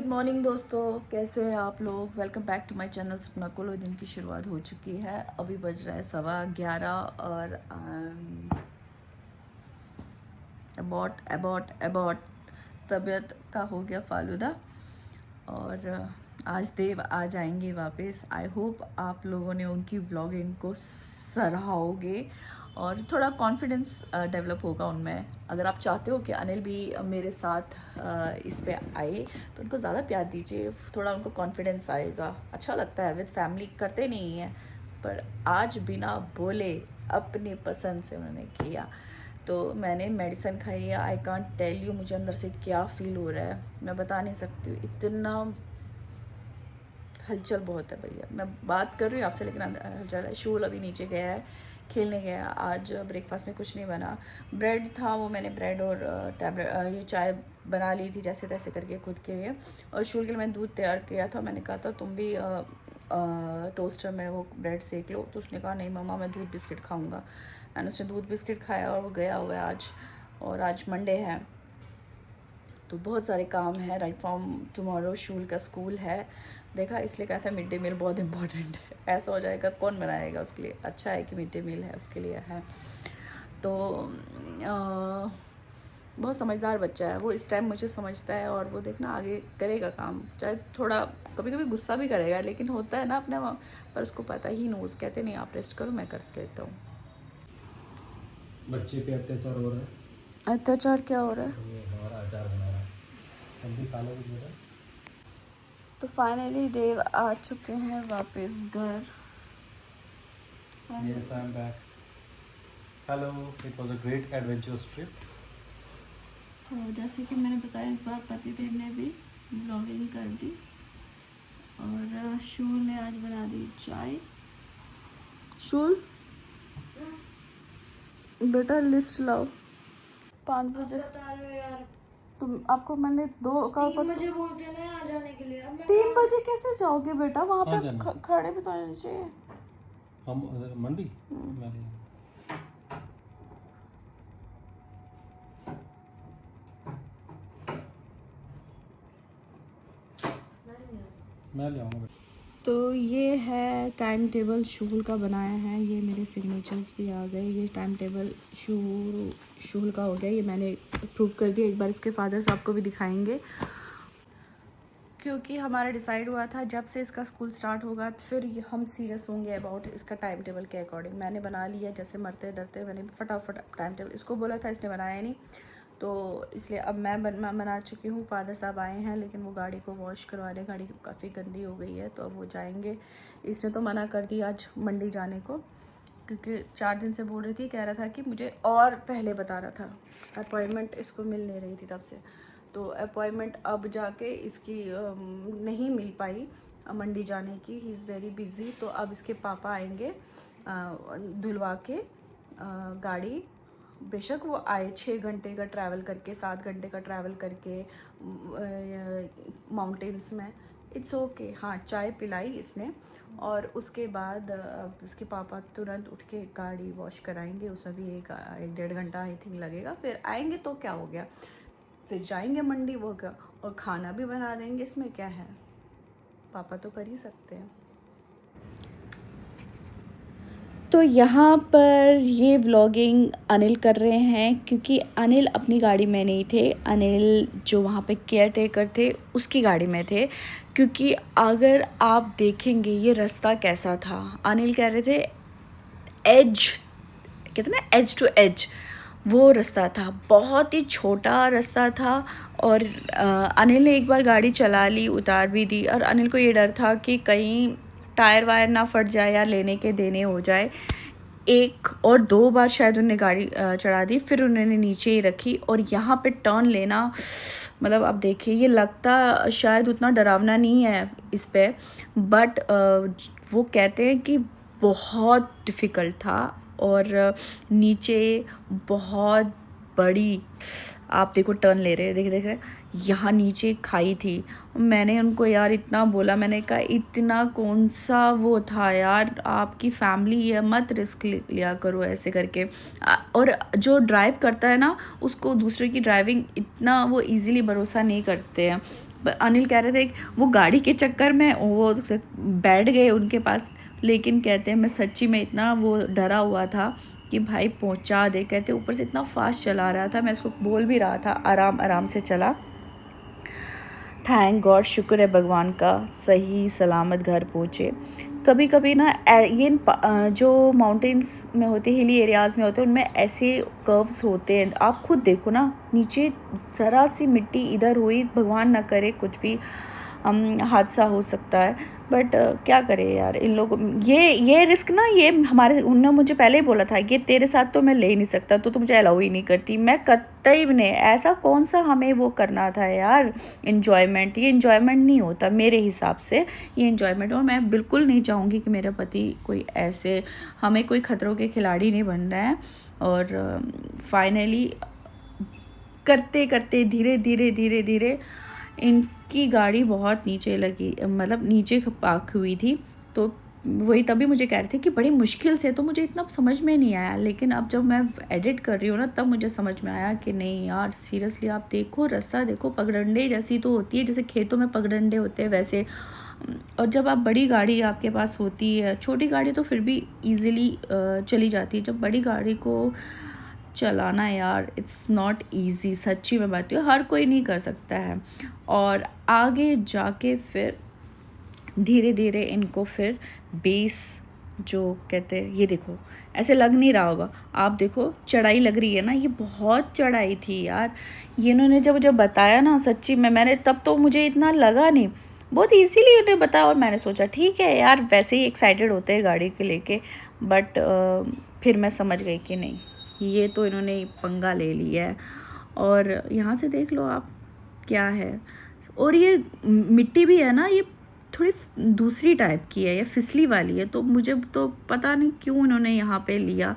Morning दोस्तों, कैसे हैं आप लोग। Welcome back to my channel Sapna कुलो। दिन की शुरुआत हो चुकी है। अभी बज रहा है 11:15 और अबाउट तबीयत का हो गया फालूदा। और आज देव आ जाएंगे वापस। आई होप आप लोगों ने उनकी व्लॉगिंग को सराहोगे और थोड़ा कॉन्फिडेंस डेवलप होगा उनमें। अगर आप चाहते हो कि अनिल भी मेरे साथ इस पे आए तो उनको ज़्यादा प्यार दीजिए, थोड़ा उनको कॉन्फिडेंस आएगा। अच्छा लगता है, विद फैमिली करते नहीं हैं, पर आज बिना बोले अपने पसंद से उन्होंने किया। तो मैंने मेडिसिन खाई है। आई कांट टेल यू मुझे अंदर से क्या फ़ील हो रहा है, मैं बता नहीं सकती हूँ। इतना हलचल बहुत है भैया। मैं बात कर रही हूँ आपसे लेकिन अंदर हलचल है। शूल अभी नीचे गया है, खेलने गया। आज ब्रेकफास्ट में कुछ नहीं बना। ब्रेड था, वो मैंने ब्रेड और टैबलेट ये चाय बना ली थी जैसे तैसे करके खुद के लिए। और शूल के लिए मैंने दूध तैयार किया था। मैंने कहा था तुम भी टोस्टर में वो ब्रेड सेक लो, तो उसने कहा नहीं मम्मा मैं दूध बिस्किट खाऊंगा। एंड उसने दूध बिस्किट खाया और वो गया हुआ है आज। और आज मंडे है तो बहुत सारे काम है। राइट फ्रॉम टुमारो शूल का स्कूल है। देखा, इसलिए कहा था मिड डे मील बहुत इंपॉर्टेंट है। ऐसा हो जाएगा कौन बनाएगा उसके लिए। अच्छा है कि मिड डे मील है उसके लिए है। तो बहुत समझदार बच्चा है वो। इस टाइम मुझे समझता है और वो देखना आगे करेगा काम। चाहे थोड़ा कभी कभी गुस्सा भी करेगा, लेकिन होता है ना अपने पर उसको पता ही नोज़। कहते नहीं आप रेस्ट करो मैं कर देता हूँ। बच्चे पे अत्याचार हो रहा है। अत्याचार क्या हो रहा है? ये हमारा अचार बना रहा है, हम भी खा लो कुछ बेटा। तो फाइनली देव आ चुके हैं वापस घर। Yes, I'm back. Hello, it was a great adventurous trip. तो जैसे कि मैंने बताया, इस बार पतिदेव ने भी ब्लॉगिंग कर दी और शूल ने आज बना दी चाय। शूल बेटा लिस्ट लाओ। 5 बजे बता रहे हो यार, तुम आपको मैंने 2 का 3 बजे बोलते हैं ना यहाँ जाने के लिए। अब मैं 3 बजे कैसे जाओगे बेटा? वहाँ कहाँ पे जाना? खड़े भी तो रहना चाहिए। हम मंडी मैं ले आऊँगा बेटा। तो ये है टाइम टेबल शूल का बनाया है। ये मेरे सिग्नेचर्स भी आ गए। ये टाइम टेबल शूल का हो गया। ये मैंने अप्रूव कर दिया। एक बार इसके फादर साहब को भी दिखाएंगे, क्योंकि हमारा डिसाइड हुआ था जब से इसका स्कूल स्टार्ट होगा तो फिर हम सीरियस होंगे अबाउट इसका टाइम टेबल के अकॉर्डिंग। मैंने बना लिया, जैसे मरते डरते मैंने फटाफट टाइम टेबल इसको बोला था, इसने बनाया नहीं, तो इसलिए अब मैं बना चुकी हूँ। फादर साहब आए हैं लेकिन वो गाड़ी को वॉश करवा रहे। गाड़ी काफ़ी गंदी हो गई है तो अब वो जाएंगे। इसने तो मना कर दिया आज मंडी जाने को, क्योंकि 4 दिन से बोल रही थी, कह रहा था कि मुझे और पहले बताना था। अपॉइंटमेंट इसको मिल नहीं रही थी तब से, तो अपॉइंटमेंट अब जाके इसकी नहीं मिल पाई मंडी जाने की। He is very busy. तो अब इसके पापा आएंगे धुलवा के गाड़ी। बेशक वो आए 6 घंटे का ट्रैवल करके, 7 घंटे का ट्रैवल करके माउंटेन्स में, इट्स ओके। हाँ, चाय पिलाई इसने और उसके बाद उसके पापा तुरंत उठ के गाड़ी वॉश कराएंगे। उसमें भी 1-1.5 घंटा आई थिंक लगेगा। फिर आएंगे तो क्या हो गया, फिर जाएंगे मंडी, वो क्या, और खाना भी बना देंगे। इसमें क्या है, पापा तो कर ही सकते हैं। तो यहाँ पर ये व्लॉगिंग अनिल कर रहे हैं, क्योंकि अनिल अपनी गाड़ी में नहीं थे। अनिल जो वहाँ पे केयर टेकर थे उसकी गाड़ी में थे। क्योंकि अगर आप देखेंगे ये रास्ता कैसा था, अनिल कह रहे थे एज, कहते ना एज टू एज, वो रास्ता था। बहुत ही छोटा रास्ता था। और अनिल ने एक बार गाड़ी चला ली, उतार भी दी, और अनिल को ये डर था कि कहीं टायर वायर ना फट जाए या लेने के देने हो जाए। 1 और 2 बार शायद उन्होंने गाड़ी चढ़ा दी, फिर उन्होंने नीचे ही रखी। और यहाँ पे टर्न लेना, मतलब आप देखिए, ये लगता शायद उतना डरावना नहीं है इस पे, बट वो कहते हैं कि बहुत डिफ़िकल्ट था। और नीचे बहुत बड़ी, आप देखो टर्न ले रहे हैं, देख रहे यहाँ नीचे खाई थी। मैंने उनको यार इतना बोला, मैंने कहा इतना कौन सा वो था यार, आपकी फैमिली है, मत रिस्क लिया करो ऐसे करके। और जो ड्राइव करता है ना, उसको दूसरे की ड्राइविंग इतना वो इजीली भरोसा नहीं करते हैं। अनिल कह रहे थे वो गाड़ी के चक्कर में वो बैठ गए उनके पास, लेकिन कहते हैं मैं सच्ची में इतना वो डरा हुआ था कि भाई पहुंचा दे। कहते ऊपर से इतना फास्ट चला रहा था, मैं इसको बोल भी रहा था आराम आराम से चला। थैंक गॉड, शुक्र है भगवान का, सही सलामत घर पहुँचे। कभी कभी ना ये जो माउंटेन्स में होते, हिली एरियाज़ में होते हैं, उनमें ऐसे कर्व्स होते हैं। आप खुद देखो ना, नीचे ज़रा सी मिट्टी इधर हुई, भगवान ना करे कुछ भी हादसा हो सकता है। बट क्या करें यार, इन लोगों ये रिस्क ना, ये हमारे उन्होंने मुझे पहले ही बोला था कि तेरे साथ तो मैं ले ही नहीं सकता, तो मुझे अलाउ ही नहीं करती। मैं कतई भी नहीं, ऐसा कौन सा हमें वो करना था यार इन्जॉयमेंट। ये इन्जॉयमेंट नहीं होता मेरे हिसाब से, ये इन्जॉयमेंट। और मैं बिल्कुल नहीं चाहूँगी कि मेरा पति कोई ऐसे, हमें कोई खतरों के खिलाड़ी नहीं बन रहा है। और फाइनली करते करते धीरे धीरे धीरे धीरे इनकी गाड़ी बहुत नीचे लगी, मतलब नीचे पार्क हुई थी। तो वही तभी मुझे कह रहे थे कि बड़ी मुश्किल से, तो मुझे इतना समझ में नहीं आया। लेकिन अब जब मैं एडिट कर रही हूँ ना, तब मुझे समझ में आया कि नहीं यार सीरियसली आप देखो रास्ता देखो, पगडंडे जैसी तो होती है, जैसे खेतों में पगडंडे होते हैं वैसे। और जब आप बड़ी गाड़ी आपके पास होती है, छोटी गाड़ी तो फिर भी ईज़िली चली जाती है, जब बड़ी गाड़ी को चलाना यार इट्स नॉट इजी, सच्ची में बात है, हर कोई नहीं कर सकता है। और आगे जाके फिर धीरे धीरे इनको फिर बेस जो कहते हैं, ये देखो ऐसे लग नहीं रहा होगा, आप देखो चढ़ाई लग रही है ना, ये बहुत चढ़ाई थी यार। ये इन्होंने जब मुझे बताया ना, सच्ची में मैंने तब तो मुझे इतना लगा नहीं, बहुत इजीली उन्हें बताया। और मैंने सोचा ठीक है यार, वैसे ही एक्साइटेड होते हैं गाड़ी के लेके। बट फिर मैं समझ गई कि नहीं, ये तो इन्होंने पंगा ले लिया है। और यहाँ से देख लो आप क्या है। और ये मिट्टी भी है ना, ये थोड़ी दूसरी टाइप की है, या फिसली वाली है, तो मुझे तो पता नहीं क्यों इन्होंने यहाँ पे लिया।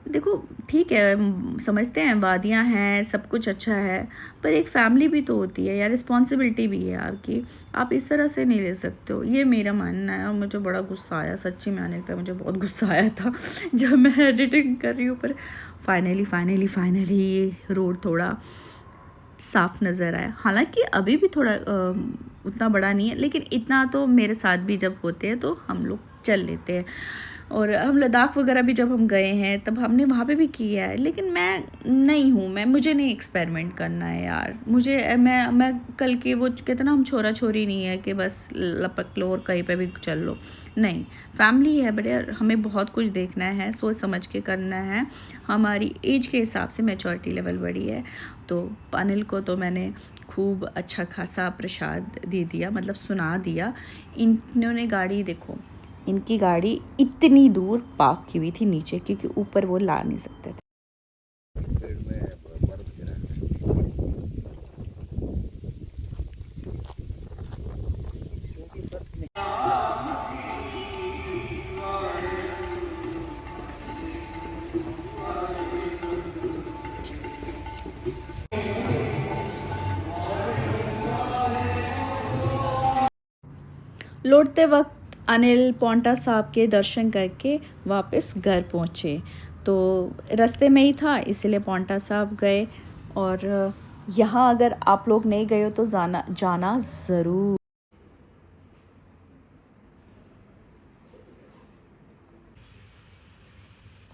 देखो ठीक है, समझते हैं वादियाँ हैं, सब कुछ अच्छा है, पर एक फैमिली भी तो होती है यार, रिस्पॉन्सिबिलिटी भी है आपकी, आप इस तरह से नहीं ले सकते हो, ये मेरा मानना है। और मुझे बड़ा गुस्सा आया सच्ची में, आने पे मुझे बहुत गुस्सा आया था जब मैं एडिटिंग कर रही हूँ। पर फाइनली रोड थोड़ा साफ नज़र आया। हालांकि अभी भी थोड़ा उतना बड़ा नहीं है, लेकिन इतना तो मेरे साथ भी जब होते हैं तो हम लोग चल लेते हैं। और हम लद्दाख वगैरह भी जब हम गए हैं तब हमने वहाँ पे भी किया है। लेकिन मैं नहीं हूँ, मुझे नहीं एक्सपेरिमेंट करना है यार। मुझे मैं कल के वो कहते ना, हम छोरा छोरी नहीं है कि बस लपक लो और कहीं पे भी चल लो, नहीं। फैमिली है बट यार, हमें बहुत कुछ देखना है, सोच समझ के करना है। हमारी एज के हिसाब से मैच्योरिटी लेवल बड़ी है। तो अनिल को तो मैंने खूब अच्छा खासा प्रसाद दे दिया, मतलब सुना दिया। इन्होंने गाड़ी देखो, इनकी गाड़ी इतनी दूर पार्क की हुई थी नीचे, क्योंकि ऊपर वो ला नहीं सकते थे। लौटते वक्त अनिल पौंटा साहब के दर्शन करके वापस घर पहुँचे। तो रास्ते में ही था, इसलिए पौंटा साहब गए। और यहाँ अगर आप लोग नहीं गए हो तो जाना ज़रूर।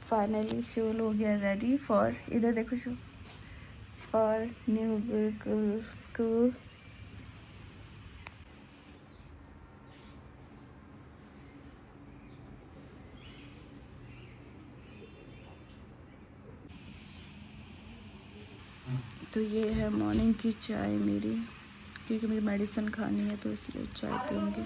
फाइनली शूल हो गया रेडी फॉर, इधर देखो शू, फॉर न्यू स्कूल। तो ये है मॉर्निंग की चाय मेरी, क्योंकि मुझे मेडिसिन खानी है तो इसलिए चाय पीऊँगी।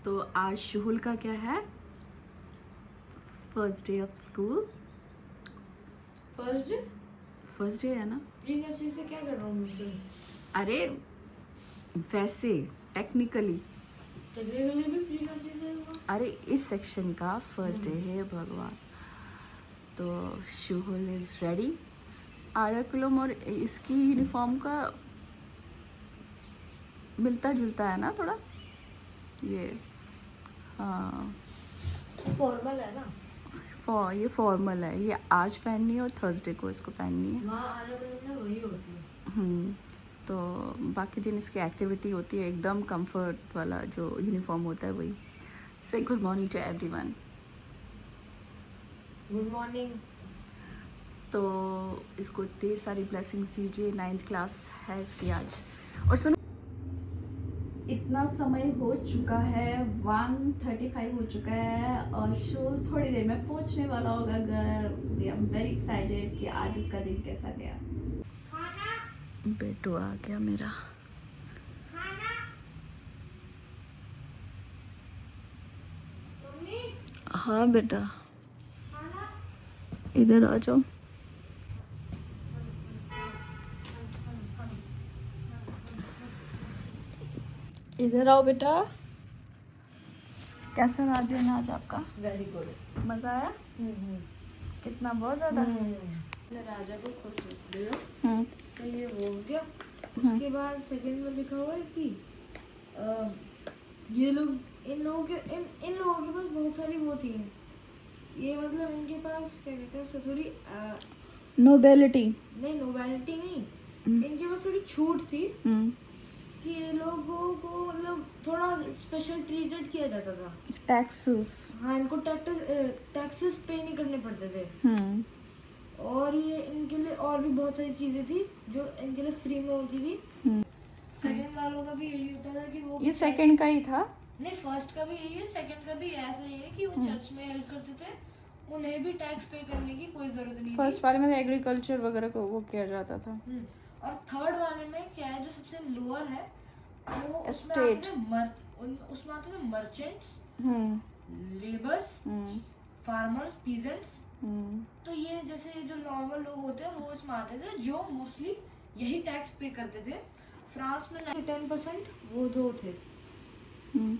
तो आज शुहुल का क्या है, first day of school. First day है ना। प्री नर्सरी से क्या कर रहा हूँ मैं फिर? अरे वैसे टेक्निकली भी प्री नर्सरी से हुआ? अरे इस सेक्शन का फर्स्ट डे है भगवान। तो शुहुल इज़ रेडी। आर्यकुलम और इसकी यूनिफॉर्म का मिलता जुलता है ना थोड़ा, ये हाँ फॉर्मल है ना। ये फॉर्मल है, ये आज पहननी है और थर्सडे को इसको पहननी है। वहाँ आने पर में वही होती है। तो बाकी दिन इसकी एक्टिविटी होती है एकदम कंफर्ट वाला जो यूनिफॉर्म होता है वही। Say good morning to everyone. Good morning. तो इसको ढेर सारी ब्लेसिंग्स दीजिए, 9th क्लास है इसकी आज। और सुनो, इतना समय हो चुका है, 1:35 हो चुका है और शो थोड़ी देर में पहुंचने वाला होगा घर। वी आर वेरी एक्साइटेड कि आज उसका दिन कैसा गया। बेटू आ गया मेरा। मम्मी हाँ बेटा, खाना। इधर आ जाओ। इधर आओ बेटा। कैसा रहा दिन आज आपका? Very good. मज़ा आया? कितना? बहुत ज़्यादा। मैं राजा को खुश दिया हम्म, तो ये वो हो गया। उसके बाद सेकंड में लिखा हुआ है कि ये लोग इन लोगों के पास बहुत सारी वो थी। ये मतलब इनके पास क्या कहते हैं उसे, थोड़ी नोबेलिटी। नहीं नोबेलिटी नहीं, इनके पास थोड़ी छूट थी कि ये लोगों को मतलब थोड़ा स्पेशल ट्रीटेड किया जाता था। टैक्सेस। हाँ, इनको टैक्सेस पे नहीं करने पड़ते थे। और ये इनके लिए और भी बहुत सारी चीजें थी जो इनके लिए फ्री में होती थी। सेकंड वालों का भी यही होता था कि वो ये सेकंड का ही था। नहीं, फर्स्ट का भी यही है, सेकंड का भी ऐसा ही है कि वो चर्च में हेल्प करते थे, उन्हें भी टैक्स पे करने की कोई जरूरत नहीं थी। फर्स्ट वाले में एग्रीकल्चर वगैरह को वो किया जाता था। और थर्ड वाले में क्या है, जो सबसे लोअर है वो Estate. उसमें आते थे मर्चेंट्स, हम्म लेबर्स, हम्म फार्मर्स, पीजेंट्स। हम्म तो ये जैसे जो नॉर्मल लोग होते हैं वो इसमें आते थे, जो मोस्टली यही टैक्स पे करते थे। फ्रांस में 10% वो दो थे। हम्म।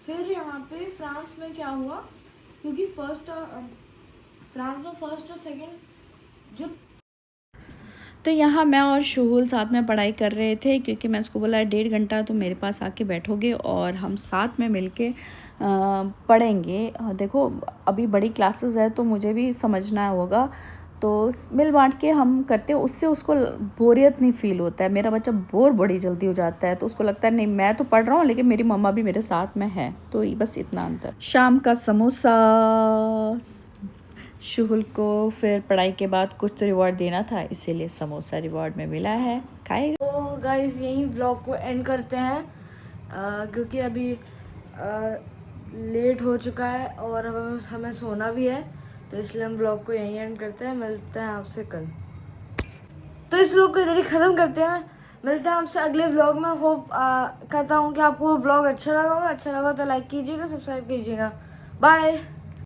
फिर यहाँ पे फ्रांस में क्या हुआ, क्योंकि फ्रांस में फर्स्ट और सेकंड जो तो यहाँ मैं और शुहुल साथ में पढ़ाई कर रहे थे, क्योंकि मैं उसको बोला 1.5 घंटा तुम मेरे पास आके बैठोगे और हम साथ में मिलके पढ़ेंगे। देखो अभी बड़ी क्लासेस है तो मुझे भी समझना होगा, तो मिल बांट के हम करते हैं, उससे उसको बोरियत नहीं फील होता है। मेरा बच्चा बोर बड़ी जल्दी हो जाता है, तो उसको लगता है नहीं मैं तो पढ़ रहा हूँ लेकिन मेरी मम्मा भी मेरे साथ में है, तो बस इतना अंतर। शाम का समोसा शुहुल को फिर पढ़ाई के बाद कुछ तो रिवॉर्ड देना था, इसीलिए समोसा रिवॉर्ड में मिला है, खाएगा। तो गाइस यहीं ब्लॉग को एंड करते हैं, क्योंकि अभी लेट हो चुका है और अब हमें सोना भी है, तो इसलिए हम ब्लॉग को यहीं एंड करते हैं। मिलते हैं आपसे कल, तो इस ब्लॉग को इधर ही ख़त्म करते हैं। मिलते हैं आपसे अगले व्लॉग में। होप करता हूँ कि आपको व्लॉग अच्छा लगा होगा। अच्छा लगा तो लाइक कीजिएगा, सब्सक्राइब कीजिएगा। बाय।